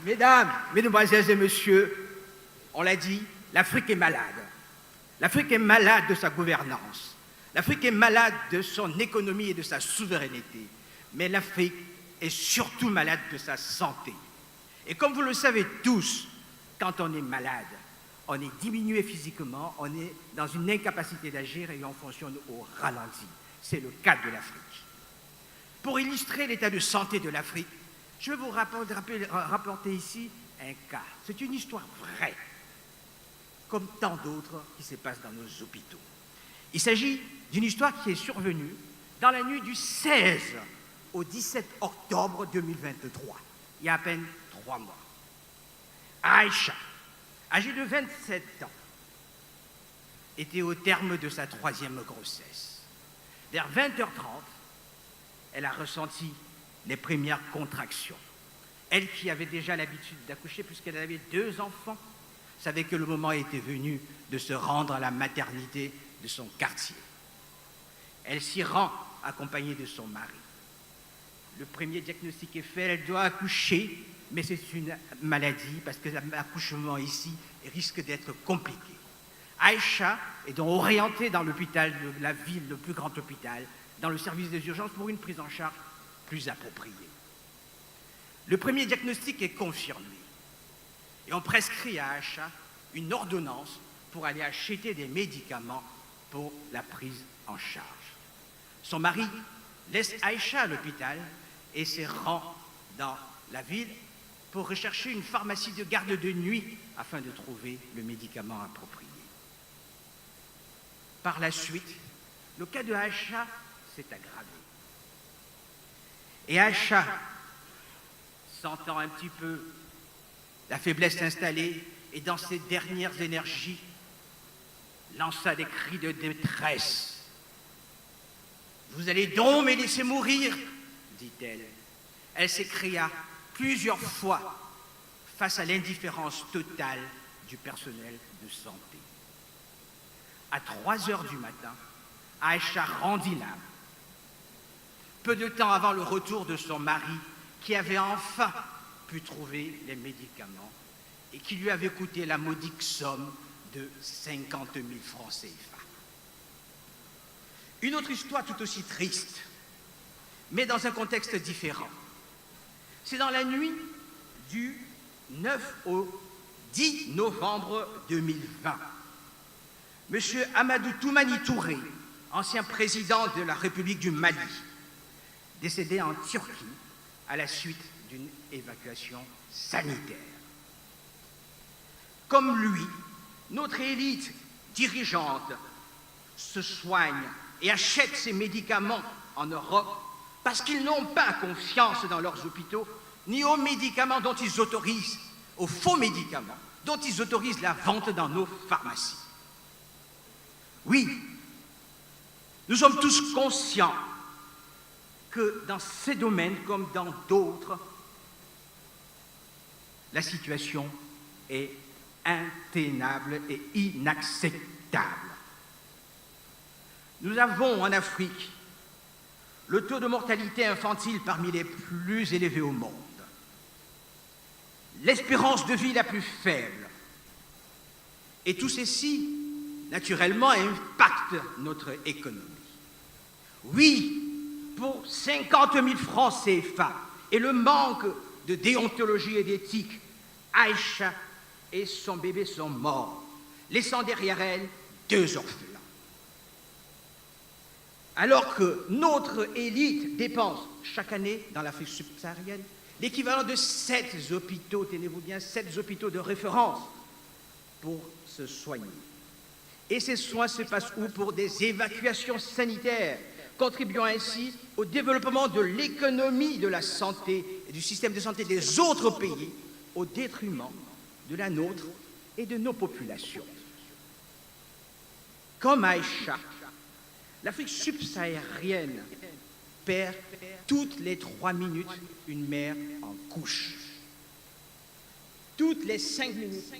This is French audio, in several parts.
Mesdames, mesdemoiselles et messieurs, on l'a dit, l'Afrique est malade. L'Afrique est malade de sa gouvernance. L'Afrique est malade de son économie et de sa souveraineté. Mais l'Afrique est surtout malade de sa santé. Et comme vous le savez tous, quand on est malade, on est diminué physiquement, on est dans une incapacité d'agir et on fonctionne au ralenti. C'est le cas de l'Afrique. Pour illustrer l'état de santé de l'Afrique, je vais vous rapporter ici un cas. C'est une histoire vraie, comme tant d'autres qui se passent dans nos hôpitaux. Il s'agit d'une histoire qui est survenue dans la nuit du 16 au 17 octobre 2023, il y a à peine 3 mois. Aïcha, âgée de 27 ans, était au terme de sa 3e grossesse. Vers 20h30, elle a ressenti les premières contractions. Elle qui avait déjà l'habitude d'accoucher puisqu'elle avait 2 enfants, savait que le moment était venu de se rendre à la maternité de son quartier. Elle s'y rend accompagnée de son mari. Le premier diagnostic est fait, elle doit accoucher, mais c'est une maladie parce que l'accouchement ici risque d'être compliqué. Aïcha est donc orientée dans l'hôpital de la ville, le plus grand hôpital, dans le service des urgences pour une prise en charge plus appropriée. Le premier diagnostic est confirmé et on prescrit à Aïcha une ordonnance pour aller acheter des médicaments pour la prise en charge. Son mari laisse Aïcha à l'hôpital et se rend dans la ville pour rechercher une pharmacie de garde de nuit afin de trouver le médicament approprié. Par la suite, le cas de Aïcha s'est aggravé. Et Aïcha, sentant un petit peu la faiblesse s'installer et dans ses dernières énergies, lança des cris de détresse. « Vous allez donc me laisser mourir » dit-elle. Elle s'écria plusieurs fois face à l'indifférence totale du personnel de santé. À 3h du matin, Aïcha rendit l'âme. Peu de temps avant le retour de son mari, qui avait enfin pu trouver les médicaments et qui lui avait coûté la modique somme de 50 000 francs CFA. Une autre histoire tout aussi triste, mais dans un contexte différent. C'est dans la nuit du 9 au 10 novembre 2020. M. Amadou Toumani Touré, ancien président de la République du Mali, décédé en Turquie à la suite d'une évacuation sanitaire. Comme lui, notre élite dirigeante se soigne et achète ses médicaments en Europe parce qu'ils n'ont pas confiance dans leurs hôpitaux ni aux médicaments dont ils autorisent, aux faux médicaments dont ils autorisent la vente dans nos pharmacies. Oui, nous sommes tous conscients que dans ces domaines comme dans d'autres, la situation est intenable et inacceptable. Nous avons en Afrique le taux de mortalité infantile parmi les plus élevés au monde, l'espérance de vie la plus faible. Et tout ceci, naturellement, impacte notre économie. Oui, pour 50 000 francs CFA et le manque de déontologie et d'éthique, Aïcha et son bébé sont morts, laissant derrière elle 2 orphelins. Alors que notre élite dépense chaque année dans l'Afrique subsaharienne l'équivalent de 7 hôpitaux, tenez-vous bien, 7 hôpitaux de référence pour se soigner. Et ces soins se passent où? Pour des évacuations sanitaires, contribuant ainsi au développement de l'économie de la santé et du système de santé des autres pays, au détriment de la nôtre et de nos populations. Comme Aïcha, l'Afrique subsaharienne perd toutes les 3 minutes une mère en couche. Toutes les 5 minutes.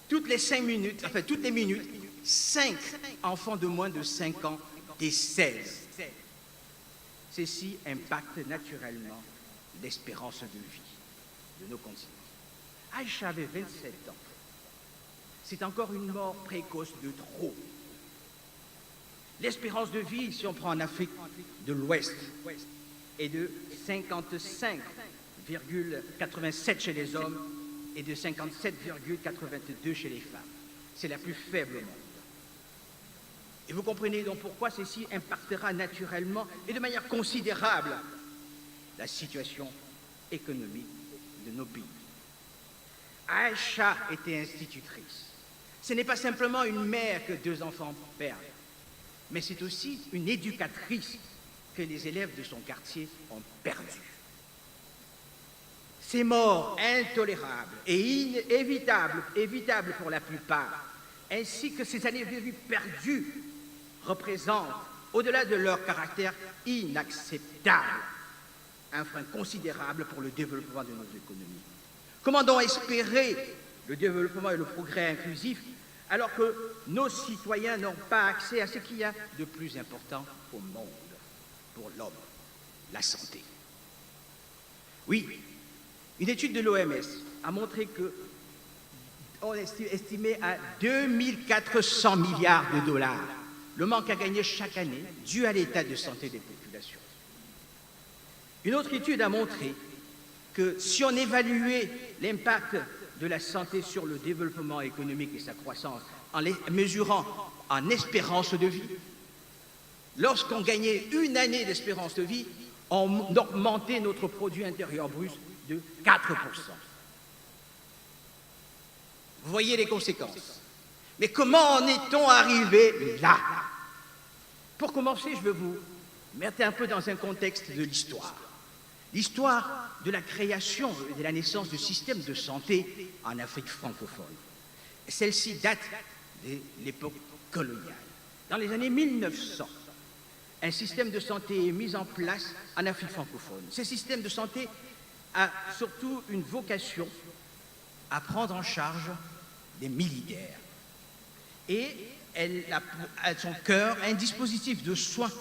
Toutes les minutes, 5 enfants de moins de 5 ans décèdent. Ceci impacte naturellement l'espérance de vie de nos continents. Aïcha avait 27 ans. C'est encore une mort précoce de trop. L'espérance de vie, si on prend en Afrique de l'Ouest, est de 55,87 chez les hommes et de 57,82 chez les femmes. C'est la plus faible au monde. Et vous comprenez donc pourquoi ceci impactera naturellement et de manière considérable la situation économique de nos pays. Aïcha était institutrice. Ce n'est pas simplement une mère que 2 enfants perdent, mais c'est aussi une éducatrice que les élèves de son quartier ont perdue. Ces morts intolérables et évitables pour la plupart, ainsi que ces années de vie perdues, représentent, au-delà de leur caractère inacceptable, un frein considérable pour le développement de nos économies. Comment donc espérer le développement et le progrès inclusif alors que nos citoyens n'ont pas accès à ce qu'il y a de plus important au monde pour l'homme, la santé? Oui, une étude de l'OMS a montré qu'on estimait à 2400 milliards de dollars le manque à gagner chaque année dû à l'état de santé des populations. Une autre étude a montré que si on évaluait l'impact de la santé sur le développement économique et sa croissance en les mesurant en espérance de vie, lorsqu'on gagnait une année d'espérance de vie, on augmentait notre produit intérieur brut de 4%. Vous voyez les conséquences. Mais comment en est-on arrivé là? Pour commencer, je veux vous mettre un peu dans un contexte de l'histoire. L'histoire de la création et de la naissance du système de santé en Afrique francophone. Celle-ci date de l'époque coloniale. Dans les années 1900, un système de santé est mis en place en Afrique francophone. Ce système de santé a surtout une vocation à prendre en charge des militaires. Et elle a à son cœur un dispositif de soins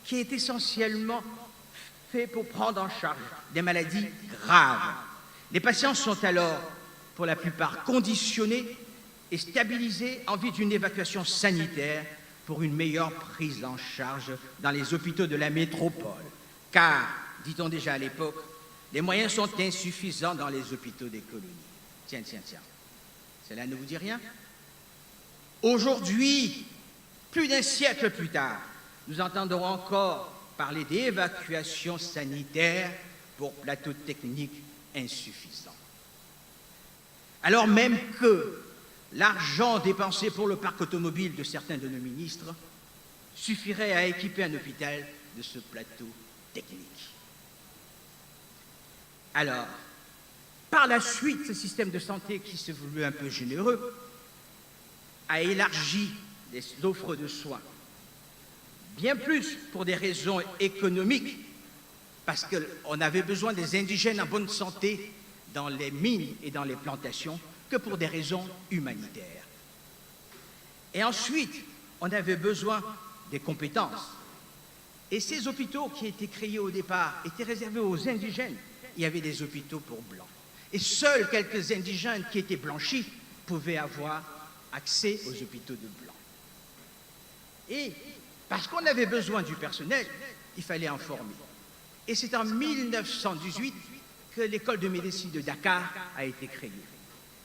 qui est essentiellement fait pour prendre en charge des maladies graves. Les patients sont alors, pour la plupart, conditionnés et stabilisés en vue d'une évacuation sanitaire pour une meilleure prise en charge dans les hôpitaux de la métropole. Car, dit-on déjà à l'époque, les moyens sont insuffisants dans les hôpitaux des colonies. Tiens. Cela ne vous dit rien? Aujourd'hui, plus d'un siècle plus tard, nous entendrons encore parler d'évacuation sanitaire pour plateaux techniques insuffisants. Alors même que l'argent dépensé pour le parc automobile de certains de nos ministres suffirait à équiper un hôpital de ce plateau technique. Alors, par la suite, ce système de santé qui se voulait un peu généreux a élargi l'offre de soins, bien plus pour des raisons économiques, parce qu'on avait besoin des indigènes en bonne santé dans les mines et dans les plantations, que pour des raisons humanitaires. Et ensuite, on avait besoin des compétences. Et ces hôpitaux qui étaient créés au départ étaient réservés aux indigènes. Il y avait des hôpitaux pour blancs. Et seuls quelques indigènes qui étaient blanchis pouvaient avoir accès aux hôpitaux de blancs. Et parce qu'on avait besoin du personnel, il fallait en former. Et c'est en 1918 que l'école de médecine de Dakar a été créée.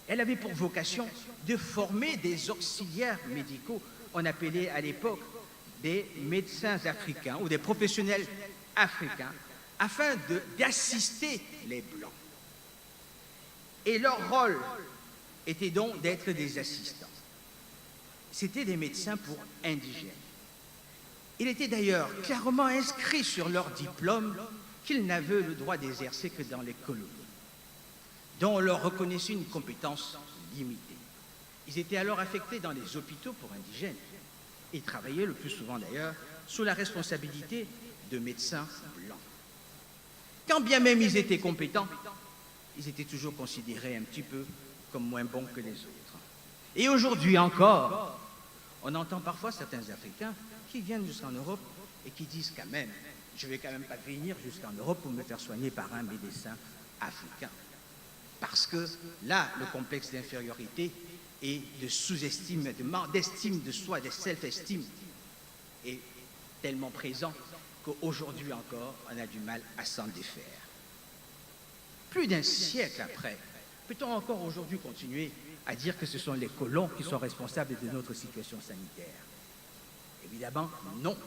Elle avait pour vocation de former des auxiliaires médicaux, on appelait à l'époque des médecins africains ou des professionnels africains, afin d'assister les Blancs. Et leur rôle était donc d'être des assistants. C'était des médecins pour indigènes. Il était d'ailleurs clairement inscrit sur leur diplôme qu'ils n'avaient le droit d'exercer que dans les colonies, dont on leur reconnaissait une compétence limitée. Ils étaient alors affectés dans les hôpitaux pour indigènes. Ils travaillaient le plus souvent d'ailleurs sous la responsabilité de médecins blancs. Quand bien même ils étaient compétents, ils étaient toujours considérés un petit peu comme moins bons que les autres. Et aujourd'hui encore, on entend parfois certains Africains qui viennent jusqu'en Europe et qui disent quand même je ne vais quand même pas venir jusqu'en Europe pour me faire soigner par un médecin africain. Parce que là, le complexe d'infériorité et de sous-estime, de manque d'estime de soi, de self-esteem est tellement présent qu'aujourd'hui encore, on a du mal à s'en défaire. Plus d'un siècle après, peut-on encore aujourd'hui continuer à dire que ce sont les colons qui sont responsables de notre situation sanitaire? Évidemment, non.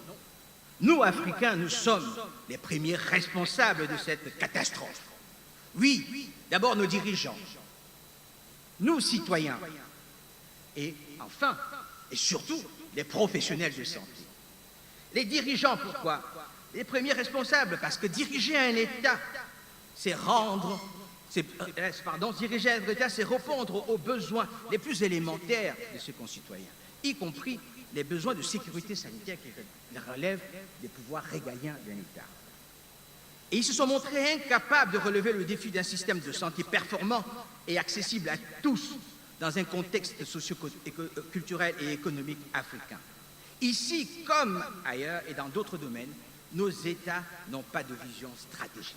Nous, Africains, nous sommes les premiers responsables de cette catastrophe. Oui, d'abord nos dirigeants, nous, citoyens, et enfin, et surtout, les professionnels de santé. Les dirigeants, pourquoi? Les premiers responsables, parce que diriger un État, c'est diriger un État, c'est répondre aux besoins les plus élémentaires de ses concitoyens, y compris les besoins de sécurité sanitaire qui relèvent des pouvoirs régaliens d'un État. Et ils se sont montrés incapables de relever le défi d'un système de santé performant et accessible à tous dans un contexte socio-culturel et économique africain. Ici, comme ailleurs et dans d'autres domaines, nos États n'ont pas de vision stratégique.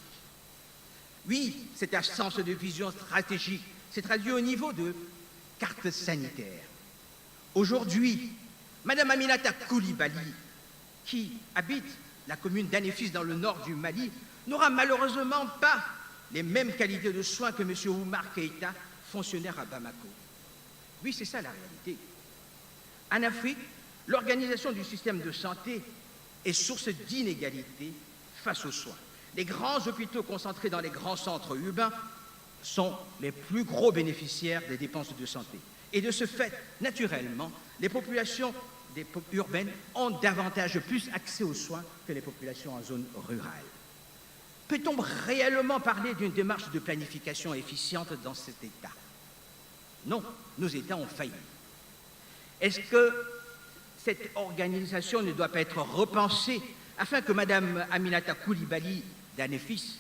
Oui, cette absence de vision stratégique s'est traduite au niveau de cartes sanitaires. Aujourd'hui, Mme Aminata Coulibaly, qui habite la commune d'Anéfis dans le nord du Mali, n'aura malheureusement pas les mêmes qualités de soins que M. Oumar Keïta, fonctionnaire à Bamako. Oui, c'est ça la réalité. En Afrique, l'organisation du système de santé est source d'inégalités face aux soins. Les grands hôpitaux concentrés dans les grands centres urbains sont les plus gros bénéficiaires des dépenses de santé. Et de ce fait, naturellement, les populations urbaines ont davantage plus accès aux soins que les populations en zone rurale. Peut-on réellement parler d'une démarche de planification efficiente dans cet État? Non, nos États ont failli. Est-ce que cette organisation ne doit pas être repensée afin que Mme Aminata Coulibaly d'Anéfis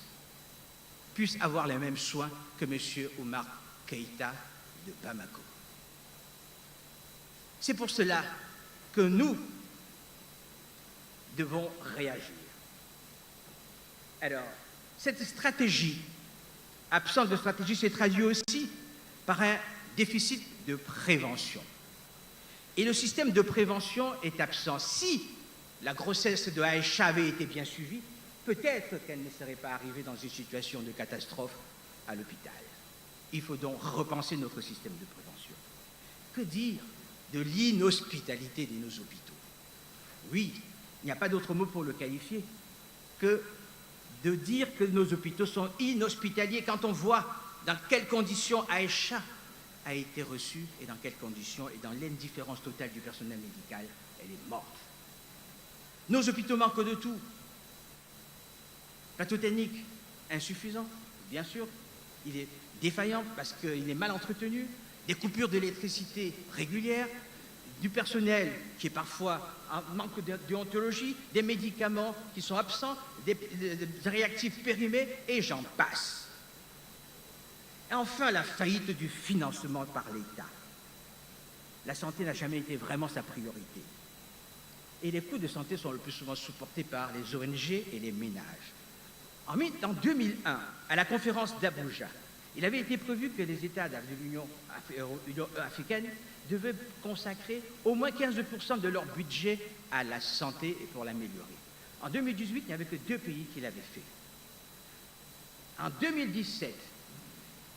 puisse avoir les mêmes soins que M. Oumar Keïta de Bamako? C'est pour cela que nous devons réagir. Alors, cette stratégie, absence de stratégie, s'est traduite aussi par un déficit de prévention. Et le système de prévention est absent. Si la grossesse de Aïcha avait été bien suivie, peut-être qu'elle ne serait pas arrivée dans une situation de catastrophe à l'hôpital. Il faut donc repenser notre système de prévention. Que dire de l'inhospitalité de nos hôpitaux? Oui, il n'y a pas d'autre mot pour le qualifier que de dire que nos hôpitaux sont inhospitaliers quand on voit dans quelles conditions Aïcha a été reçue et dans quelles conditions et dans l'indifférence totale du personnel médical, elle est morte. Nos hôpitaux manquent de tout. Plateau technique insuffisant, bien sûr. Il est défaillant parce qu'il est mal entretenu. Des coupures d'électricité régulières, du personnel qui est parfois en manque de déontologie, des médicaments qui sont absents, des réactifs périmés, et j'en passe. Et enfin, la faillite du financement par l'État. La santé n'a jamais été vraiment sa priorité. Et les coûts de santé sont le plus souvent supportés par les ONG et les ménages. En 2001, à la conférence d'Abuja, il avait été prévu que les États de l'Union africaine devaient consacrer au moins 15% de leur budget à la santé et pour l'améliorer. En 2018, il n'y avait que 2 pays qui l'avaient fait. En 2017,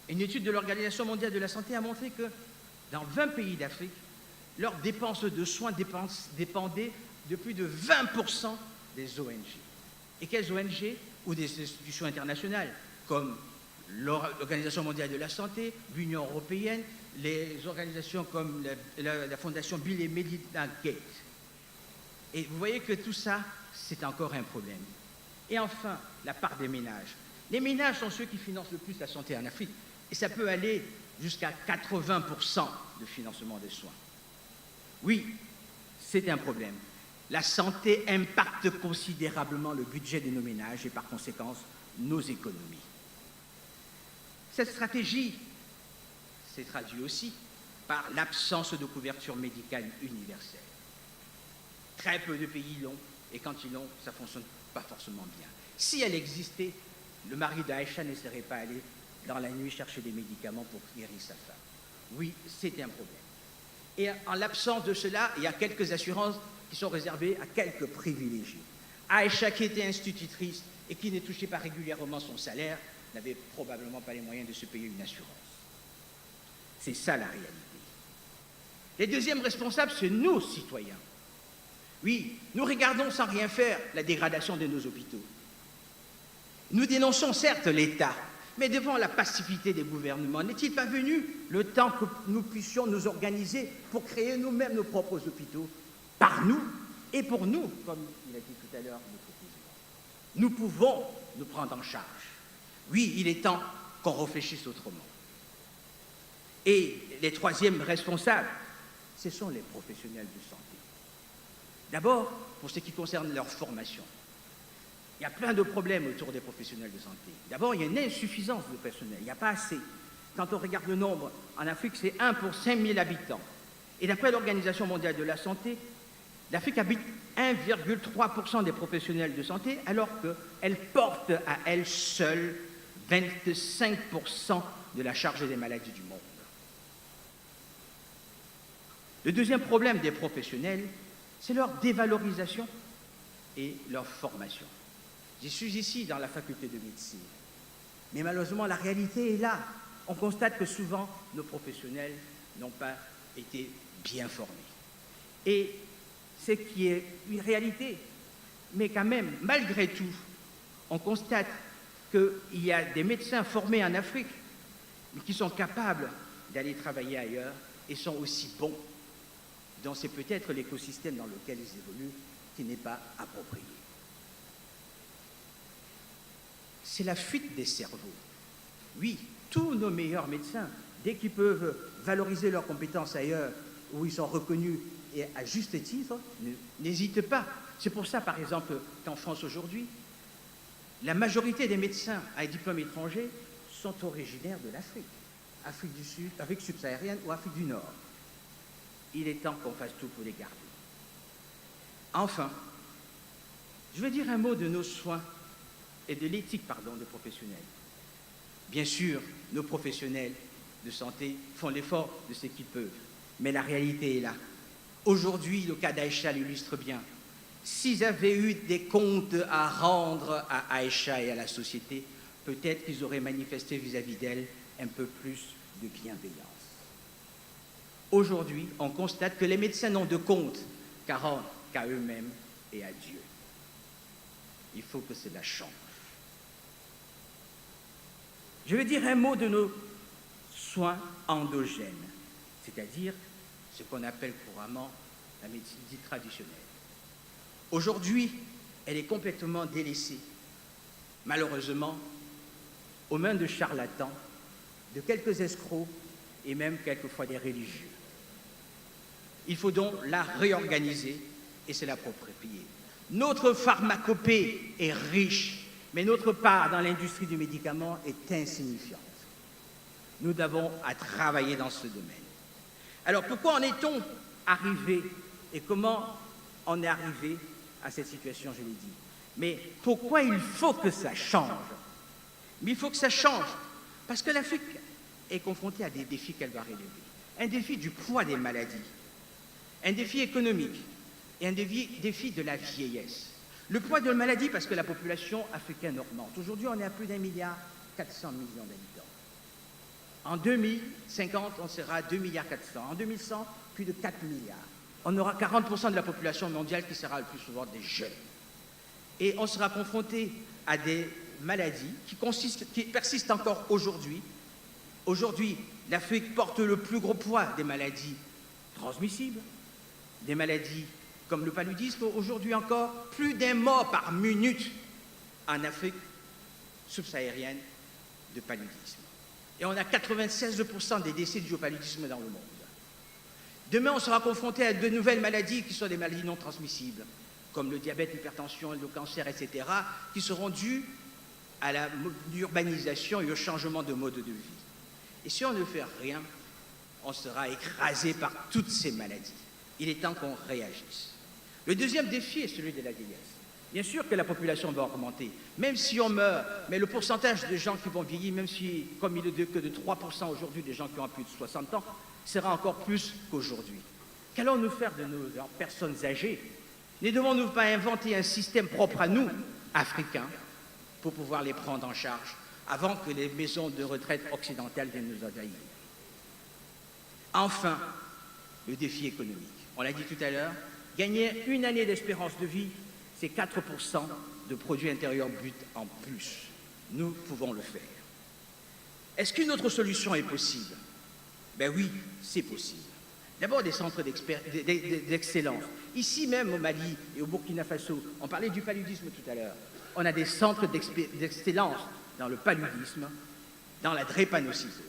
une étude de l'Organisation mondiale de la santé a montré que dans 20 pays d'Afrique, leurs dépenses de soins dépendaient de plus de 20% des ONG. Et quelles ONG? Ou des institutions internationales, comme l'Organisation mondiale de la santé, l'Union européenne, les organisations comme la Fondation Bill et Melinda Gates. Et vous voyez que tout ça, c'est encore un problème. Et enfin, la part des ménages. Les ménages sont ceux qui financent le plus la santé en Afrique. Et ça peut aller jusqu'à 80% de financement des soins. Oui, c'est un problème. La santé impacte considérablement le budget de nos ménages et par conséquent nos économies. Cette stratégie s'est traduite aussi par l'absence de couverture médicale universelle. Très peu de pays l'ont, et quand ils l'ont, ça fonctionne pas forcément bien. Si elle existait, le mari d'Aïcha ne serait pas allé dans la nuit chercher des médicaments pour guérir sa femme. Oui, c'est un problème. Et en l'absence de cela, il y a quelques assurances qui sont réservées à quelques privilégiés. Aïcha, qui était institutrice et qui ne touchait pas régulièrement son salaire, n'avait probablement pas les moyens de se payer une assurance. C'est ça la réalité. Les deuxièmes responsables, c'est nous, citoyens. Oui, nous regardons sans rien faire la dégradation de nos hôpitaux. Nous dénonçons certes l'État, mais devant la passivité des gouvernements, n'est-il pas venu le temps que nous puissions nous organiser pour créer nous-mêmes nos propres hôpitaux, par nous et pour nous, comme il a dit tout à l'heure notre président. Nous pouvons nous prendre en charge. Oui, il est temps qu'on réfléchisse autrement. Et les troisièmes responsables, ce sont les professionnels de santé. D'abord, pour ce qui concerne leur formation. Il y a plein de problèmes autour des professionnels de santé. D'abord, il y a une insuffisance de personnel, il n'y a pas assez. Quand on regarde le nombre, en Afrique, c'est 1 pour 5000 habitants. Et d'après l'Organisation mondiale de la santé, l'Afrique habite 1,3% des professionnels de santé, alors qu'elle porte à elle seule 25% de la charge des maladies du monde. Le deuxième problème des professionnels, c'est leur dévalorisation et leur formation. Je suis ici dans la faculté de médecine, mais malheureusement la réalité est là. On constate que souvent nos professionnels n'ont pas été bien formés. Et ce qui est une réalité, mais quand même, malgré tout, on constate qu'il y a des médecins formés en Afrique, mais qui sont capables d'aller travailler ailleurs et sont aussi bons. Donc c'est peut-être l'écosystème dans lequel ils évoluent qui n'est pas approprié. C'est la fuite des cerveaux. Oui, tous nos meilleurs médecins, dès qu'ils peuvent valoriser leurs compétences ailleurs, où ils sont reconnus et à juste titre, n'hésitent pas. C'est pour ça, par exemple, qu'en France aujourd'hui, la majorité des médecins à diplôme étranger sont originaires de l'Afrique, Afrique du Sud, Afrique subsaharienne ou Afrique du Nord. Il est temps qu'on fasse tout pour les garder. Enfin, je vais dire un mot de nos soins et de l'éthique, des professionnels. Bien sûr, nos professionnels de santé font l'effort de ce qu'ils peuvent, mais la réalité est là. Aujourd'hui, le cas d'Aïcha l'illustre bien. S'ils avaient eu des comptes à rendre à Aïcha et à la société, peut-être qu'ils auraient manifesté vis-à-vis d'elle un peu plus de bienveillance. Aujourd'hui, on constate que les médecins n'ont de compte qu'à rendre qu'à eux-mêmes et à Dieu. Il faut que cela change. Je vais dire un mot de nos soins endogènes, c'est-à-dire ce qu'on appelle couramment la médecine dite traditionnelle. Aujourd'hui, elle est complètement délaissée, malheureusement, aux mains de charlatans, de quelques escrocs et même quelquefois des religieux. Il faut donc la réorganiser et se l'approprier. Notre pharmacopée est riche, mais notre part dans l'industrie du médicament est insignifiante. Nous avons à travailler dans ce domaine. Alors pourquoi en est-on arrivé et comment on est arrivé à cette situation, je l'ai dit. Mais pourquoi il faut que ça change? Mais il faut que ça change parce que l'Afrique est confrontée à des défis qu'elle va relever. Un défi du poids des maladies, un défi économique et un défi de la vieillesse. Le poids de la maladie parce que la population africaine augmente. Aujourd'hui, on est à plus d'1,4 milliard d'habitants. En 2050, on sera à 2,4 milliards. En 2100, plus de 4 milliards. On aura 40% de la population mondiale qui sera le plus souvent des jeunes. Et on sera confronté à des maladies qui persistent encore aujourd'hui. Aujourd'hui, l'Afrique porte le plus gros poids des maladies transmissibles, des maladies comme le paludisme. Aujourd'hui encore, plus d'un mort par minute en Afrique subsaharienne de paludisme. Et on a 96% des décès dus au paludisme dans le monde. Demain, on sera confronté à de nouvelles maladies qui sont des maladies non transmissibles, comme le diabète, l'hypertension, le cancer, etc., qui seront dues à l'urbanisation et au changement de mode de vie. Et si on ne fait rien, on sera écrasé par toutes ces maladies. Il est temps qu'on réagisse. Le deuxième défi est celui de la vieillesse. Bien sûr que la population va augmenter, même si on meurt, mais le pourcentage de gens qui vont vieillir, même si, comme il est que de 3% aujourd'hui des gens qui ont plus de 60 ans, sera encore plus qu'aujourd'hui. Qu'allons-nous faire de nos personnes âgées? Ne devons-nous pas inventer un système propre à nous, Africains, pour pouvoir les prendre en charge avant que les maisons de retraite occidentales viennent nous envahir? Enfin, le défi économique. On l'a dit tout à l'heure, gagner une année d'espérance de vie, c'est 4% de produit intérieur brut en plus. Nous pouvons le faire. Est-ce qu'une autre solution est possible? Ben oui, c'est possible. D'abord des centres d'excellence. Ici même au Mali et au Burkina Faso, on parlait du paludisme tout à l'heure. On a des centres d'excellence dans le paludisme, dans la drépanocytose.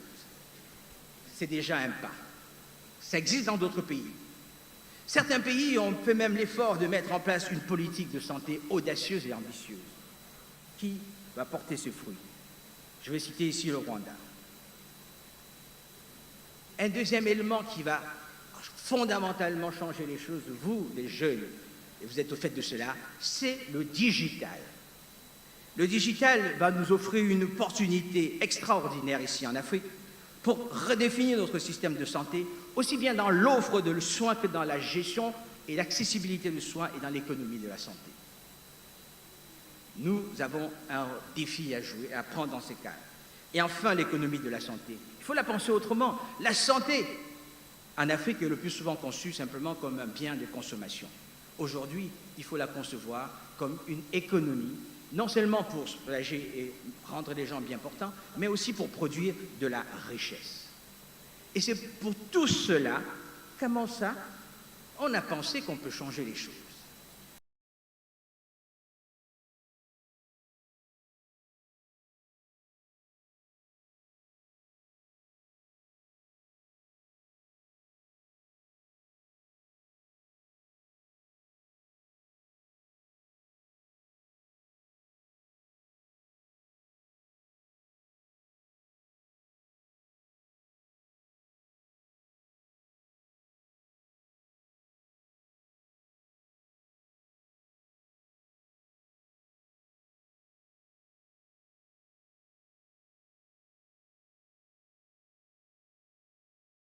C'est déjà un pas. Ça existe dans d'autres pays. Certains pays ont fait même l'effort de mettre en place une politique de santé audacieuse et ambitieuse qui va porter ses fruits. Je vais citer ici le Rwanda. Un deuxième élément qui va fondamentalement changer les choses, vous, les jeunes, et vous êtes au fait de cela, c'est le digital. Le digital va nous offrir une opportunité extraordinaire ici en Afrique pour redéfinir notre système de santé, aussi bien dans l'offre de soins que dans la gestion et l'accessibilité de soins et dans l'économie de la santé. Nous avons un défi à jouer, à prendre dans ces cas. Et enfin, l'économie de la santé. Il faut la penser autrement. La santé, en Afrique, est le plus souvent conçue simplement comme un bien de consommation. Aujourd'hui, il faut la concevoir comme une économie, non seulement pour soulager et rendre les gens bien portants, mais aussi pour produire de la richesse. Et c'est pour tout cela, comment ça, on a pensé qu'on peut changer les choses.